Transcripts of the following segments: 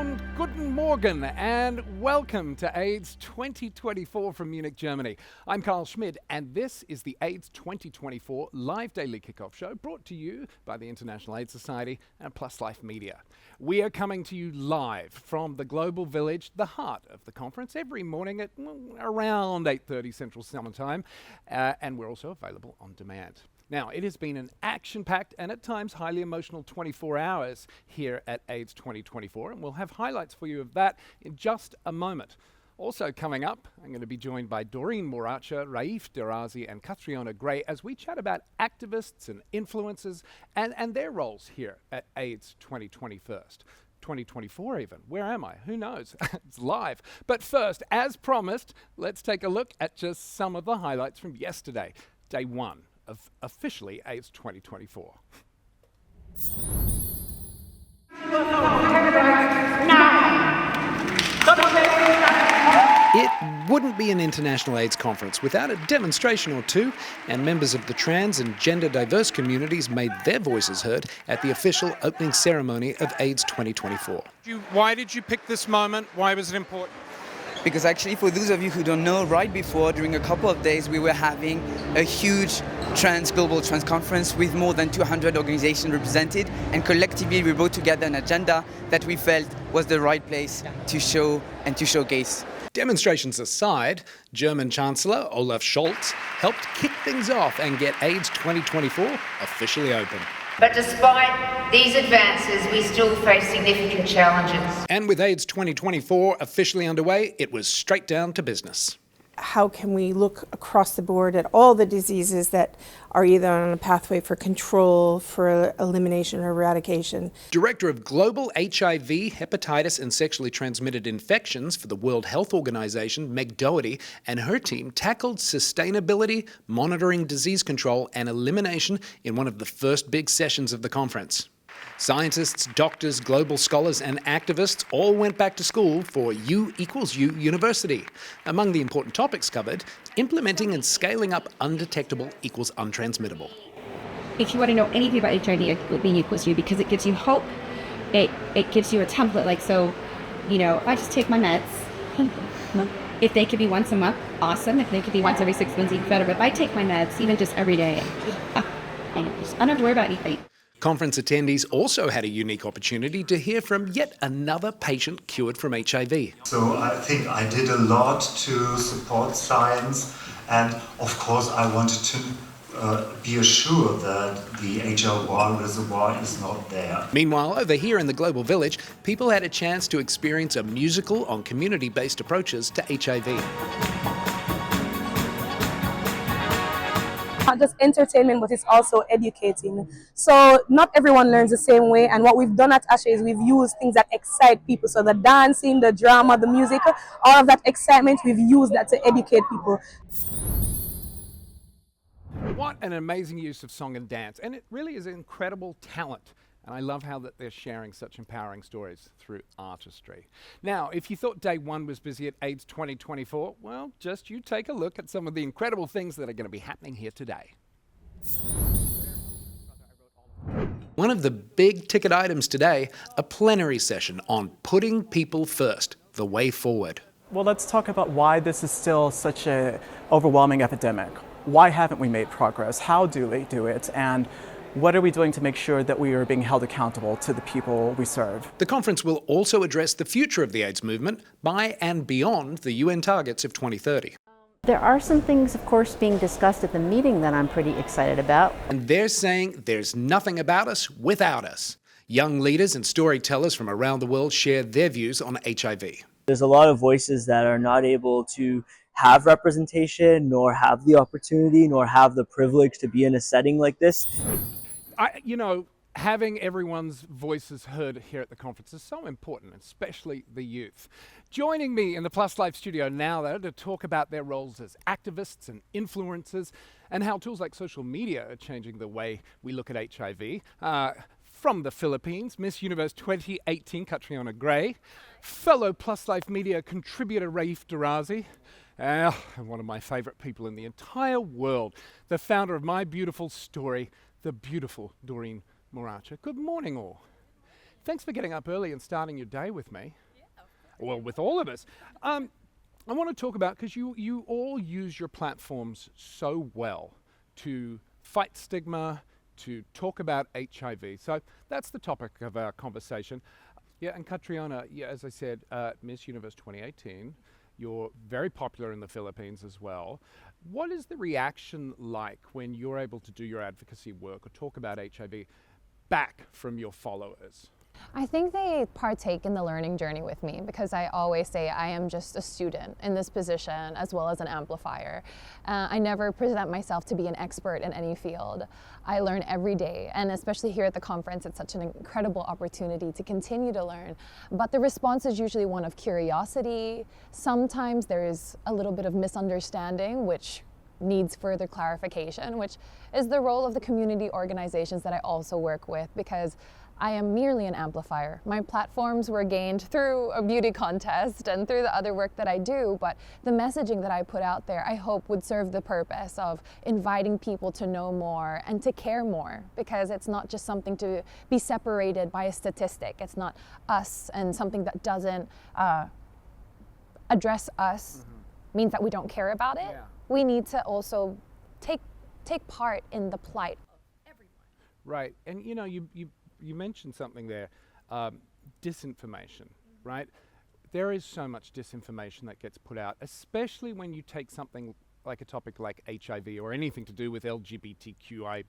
und guten Morgen and welcome to AIDS 2024 from Munich, Germany. I'm Karl Schmid and this is the AIDS 2024 live daily kickoff show brought to you by the International AIDS Society and Plus Life Media. We are coming to you live from the Global Village, the heart of the conference, every morning at around 8:30 Central Summer Time, and we're also available on demand. Now, it has been an action-packed and at times highly emotional 24 hours here at AIDS 2024, and we'll have highlights for you of that in just a moment. Also coming up, I'm going to be joined by Doreen Moracha, Raif, Derrazi, and Catriona as we chat about activists and influencers and their roles here at AIDS 2024 even. Where am I? Who knows? It's live. But first, as promised, let's take a look at just some of the highlights from yesterday, day one of officially AIDS 2024. It wouldn't be an international AIDS conference without a demonstration or two, and members of the trans and gender diverse communities made their voices heard at the official opening ceremony of AIDS 2024. Why did you pick this moment? Why was it important? Because actually, for those of you who don't know, right before, during a couple of days, we were having a huge global trans conference with more than 200 organizations represented, and collectively we brought together an agenda that we felt was the right place to show and to showcase. Demonstrations aside, German Chancellor Olaf Scholz helped kick things off and get AIDS 2024 officially open. But despite these advances, we still face significant challenges. And with AIDS 2024 officially underway, it was straight down to business. How can we look across the board at all the diseases that are either on a pathway for control, for elimination or eradication? Director of Global HIV, Hepatitis and Sexually Transmitted Infections for the World Health Organization, Meg Doherty, and her team tackled sustainability, monitoring disease control and elimination in one of the first big sessions of the conference. Scientists, doctors, global scholars and activists all went back to school for U equals U University. Among the important topics covered, implementing and scaling up undetectable equals untransmittable. If you want to know anything about HIV, it would be U equals U because it gives you hope. It gives you a template, like, so, I just take my meds. If they could be once a month, awesome. If they could be once every 6 months, even better. But if I take my meds, even just every day, I don't have to worry about anything. Conference attendees also had a unique opportunity to hear from yet another patient cured from HIV. So I think I did a lot to support science, and of course I wanted to be assured that the HIV reservoir is not there. Meanwhile, over here in the Global Village, people had a chance to experience a musical on community-based approaches to HIV. Not just entertainment, but it's also educating. So not everyone learns the same way, and what we've done at ASHA is we've used things that excite people. So the dancing, the drama, the music, all of that excitement, we've used that to educate people. What an amazing use of song and dance, and it really is incredible talent. And I love how that they're sharing such empowering stories through artistry. Now, if you thought day one was busy at AIDS 2024, well, just you take a look at some of the incredible things that are going to be happening here today. One of the big ticket items today, a plenary session on putting people first, the way forward. Well, let's talk about why this is still such an overwhelming epidemic. Why haven't we made progress? How do we do it? And what are we doing to make sure that we are being held accountable to the people we serve? The conference will also address the future of the AIDS movement by and beyond the UN targets of 2030. There are some things, of course, being discussed at the meeting that I'm pretty excited about. And they're saying there's nothing about us without us. Young leaders and storytellers from around the world share their views on HIV. There's a lot of voices that are not able to have representation, nor have the opportunity, nor have the privilege to be in a setting like this. Having everyone's voices heard here at the conference is so important, especially the youth. Joining me in the Plus Life studio now, though, to talk about their roles as activists and influencers and how tools like social media are changing the way we look at HIV. From the Philippines, Miss Universe 2018, Catriona, fellow Plus Life Media contributor Raif Derrazi, and one of my favorite people in the entire world, the founder of My Beautiful Story, the beautiful Doreen Moracha. Good morning, all. Thanks for getting up early and starting your day with me. Well, with all of us. I want to talk about, because you all use your platforms so well to fight stigma, to talk about HIV. So that's the topic of our conversation. Yeah, and Catriona, yeah, as I said, Miss Universe 2018, you're very popular in the Philippines as well. What is the reaction like when you're able to do your advocacy work or talk about HIV back from your followers? I think they partake in the learning journey with me, because I always say I am just a student in this position as well as an amplifier. I never present myself to be an expert in any field. I learn every day, and especially here at the conference, it's such an incredible opportunity to continue to learn. But the response is usually one of curiosity. Sometimes there is a little bit of misunderstanding, which needs further clarification, which is the role of the community organizations that I also work with, because I am merely an amplifier. My platforms were gained through a beauty contest and through the other work that I do, but the messaging that I put out there, I hope would serve the purpose of inviting people to know more and to care more, because it's not just something to be separated by a statistic. It's not us, and something that doesn't address us means that we don't care about it. Yeah. We need to also take part in the plight of everyone. Right, and you know, you mentioned something there, disinformation, right? There is so much disinformation that gets put out, especially when you take something like a topic like HIV or anything to do with LGBTQIA+.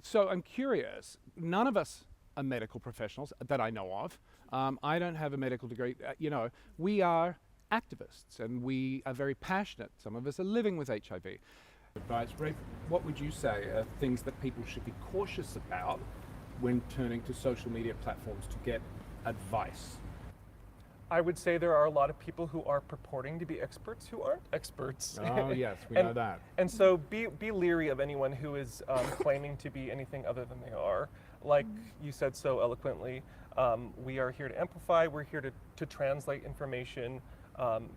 So I'm curious, none of us are medical professionals that I know of. I don't have a medical degree. You know, we are activists and we are very passionate. Some of us are living with HIV. Advice, Raif, what would you say are things that people should be cautious about when turning to social media platforms to get advice? I would say there are a lot of people who are purporting to be experts who aren't experts. Oh yes, we know that. And so be leery of anyone who is claiming to be anything other than they are. Like you said so eloquently, we are here to amplify, we're here to translate information.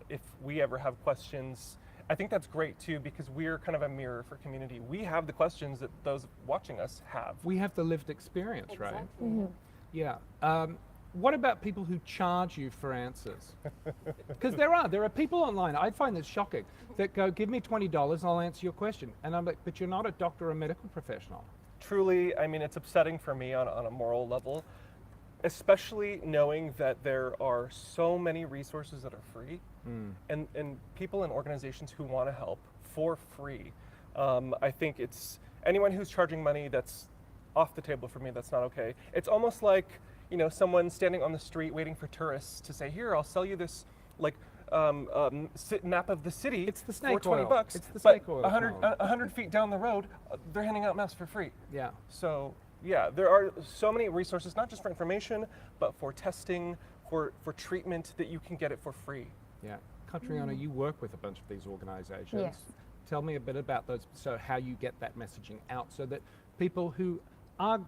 If we ever have questions, I think that's great too, because we're kind of a mirror for community. We have the questions that those watching us have. We have the lived experience, exactly. Right? Mm-hmm. Yeah. What about people who charge you for answers? Because there are people online, I find this shocking, that go, give me $20, I'll answer your question. And I'm like, but you're not a doctor or a medical professional. Truly, I mean, it's upsetting for me on a moral level, especially knowing that there are so many resources that are free and people and organizations who want to help for free. I think it's anyone who's charging money, that's off the table for me. That's not okay. It's almost like, you know, someone standing on the street waiting for tourists to say, here, I'll sell you this like map of the city. It's the snake for $20. Oil. It's the snake oil. 100 feet down the road, they're handing out maps for free. Yeah. So yeah, there are so many resources, not just for information, but for testing, for treatment, that you can get it for free. Yeah. Catriona, you work with a bunch of these organizations. Yes. Tell me a bit about those, so how you get that messaging out so that people who are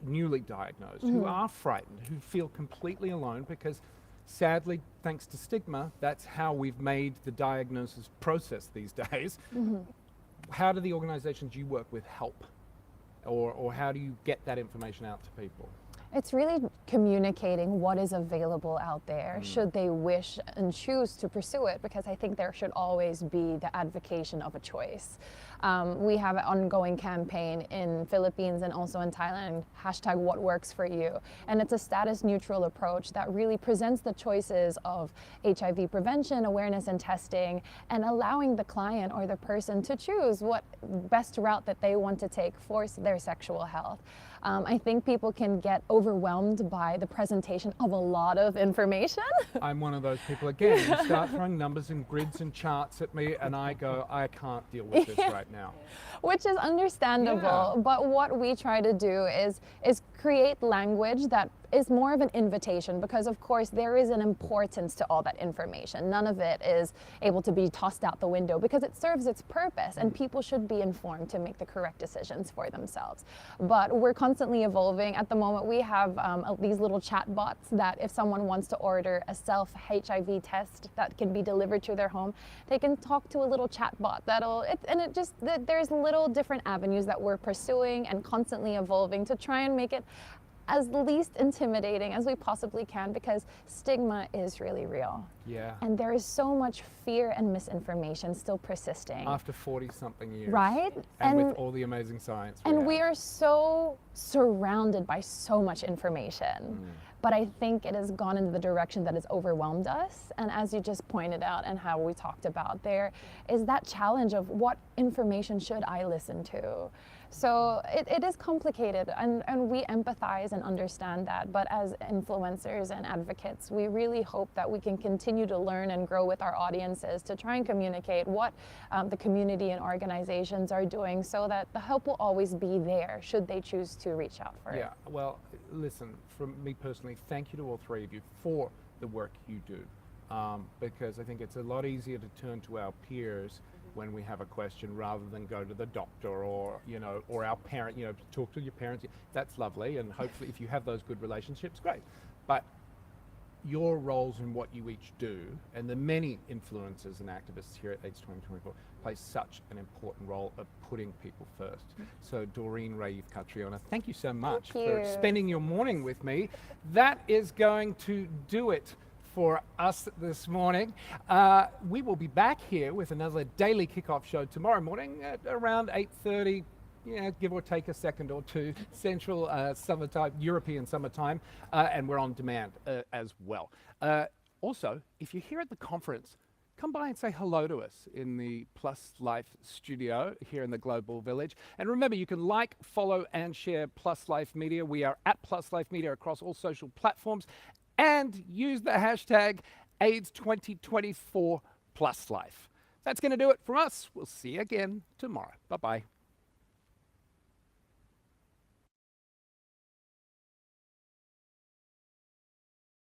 newly diagnosed, who are frightened, who feel completely alone, because sadly, thanks to stigma, that's how we've made the diagnosis process these days. How do the organizations you work with help? Or how do you get that information out to people? It's really communicating what is available out there, should they wish and choose to pursue it, because I think there should always be the advocation of a choice. We have an ongoing campaign in Philippines and also in Thailand, #WhatWorksForYou. And it's a status neutral approach that really presents the choices of HIV prevention, awareness and testing, and allowing the client or the person to choose what best route that they want to take for their sexual health. I think people can get overwhelmed by the presentation of a lot of information. I'm one of those people. Again, you start throwing numbers and grids and charts at me and I go, I can't deal with this right now. Which is understandable, but what we try to do is create language that is more of an invitation, because of course there is an importance to all that information. None of it is able to be tossed out the window because it serves its purpose, and people should be informed to make the correct decisions for themselves. But we're constantly evolving. At the moment we have these little chat bots that if someone wants to order a self-HIV test that can be delivered to their home, they can talk to a little chat bot there's little different avenues that we're pursuing and constantly evolving to try and make it as least intimidating as we possibly can, because stigma is really real. Yeah. And there is so much fear and misinformation still persisting. After 40-something years. Right? And with all the amazing science. And we are so surrounded by so much information. But I think it has gone into the direction that has overwhelmed us. And as you just pointed out and how we talked about, there is that challenge of what information should I listen to? So it is complicated, and we empathize and understand that. But as influencers and advocates, we really hope that we can continue to learn and grow with our audiences to try and communicate what the community and organizations are doing, so that the help will always be there should they choose to reach out for it. Yeah, well, listen, from me personally, thank you to all three of you for the work you do, because I think it's a lot easier to turn to our peers when we have a question rather than go to the doctor or our parent, talk to your parents. That's lovely, and hopefully if you have those good relationships, great. But your roles in what you each do, and the many influencers and activists here at AIDS 2024 play such an important role of putting people first. So Doreen, Raif, Catriona, thank you so much for spending your morning with me. That is going to do it for us this morning. We will be back here with another daily kickoff show tomorrow morning at around 8:30, give or take a second or two, Central summertime, European summertime, and we're on demand as well. Also, if you're here at the conference, come by and say hello to us in the Plus Life studio here in the Global Village. And remember, you can like, follow, and share Plus Life Media. We are at Plus Life Media across all social platforms. And use the hashtag AIDS2024 PlusLife. That's going to do it for us. We'll see you again tomorrow. Bye-bye.